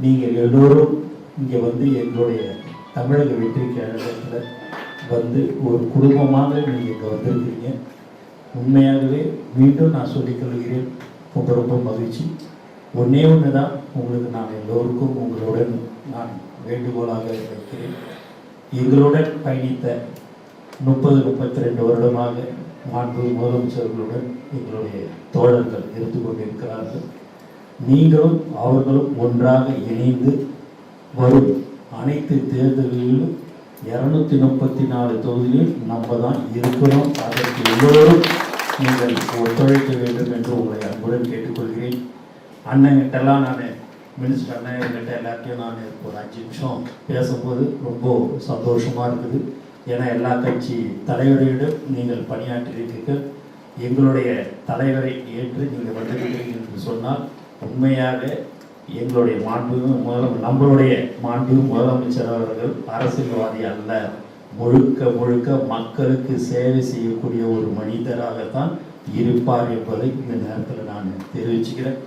நீங்கள் எல்லோரும் இங்கே வந்து எங்களுடைய தமிழக வெற்றி கழகத்தில் வந்து ஒரு குடும்பமாக நீங்கள் இங்கே வந்திருக்கிறீங்க. உண்மையாகவே மீண்டும் நான் சொல்லிக்கொள்கிறேன், ரொம்ப ரொம்ப மகிழ்ச்சி. ஒன்றே ஒன்று தான் உங்களுக்கு நான் எல்லோருக்கும் உங்களுடன் நான் வேண்டுகோளாக வைக்கிறேன். எங்களுடன் பயணித்த 30-32 வருடமாக மாண்பு முதலமைச்சர்களுடன் எங்களுடைய தோழர்கள் இருந்து கொண்டிருக்கிறார்கள். நீங்களும் அவர்களும் ஒன்றாக இணைந்து வரும் அனைத்து தேர்தல்களிலும் 234 தொகுதியில் நம்ம தான் இருக்கிறோம். அதற்கு எல்லோரும் நீங்கள் ஒத்துழைக்க வேண்டும் என்று உங்களை அன்புடன் கேட்டுக்கொள்கிறேன். அண்ணங்கிட்டலாம் நான் மினிஸ்டர் அண்ணங்கிட்ட எல்லாத்தையும் நான் ஒரு 5 நிமிஷம் பேசும்போது ரொம்ப சந்தோஷமாக இருக்குது. ஏன்னா எல்லா கட்சி தலைவர்களிடம் நீங்கள் பணியாற்றியிருக்கீர்கள். எங்களுடைய தலைவரை ஏற்று நீங்கள் வந்திருக்கிறீர்கள் என்று சொன்னால் உண்மையாக எங்களுடைய நம்மளுடைய மாண்பு முதலமைச்சர் அவர்கள் அரசியல்வாதி அல்ல, முழுக்க முழுக்க மக்களுக்கு சேவை செய்யக்கூடிய ஒரு மனிதராகத்தான் இருப்பார் என்பதை இந்த நேரத்தில் நான் தெரிவிச்சுக்கிறேன்.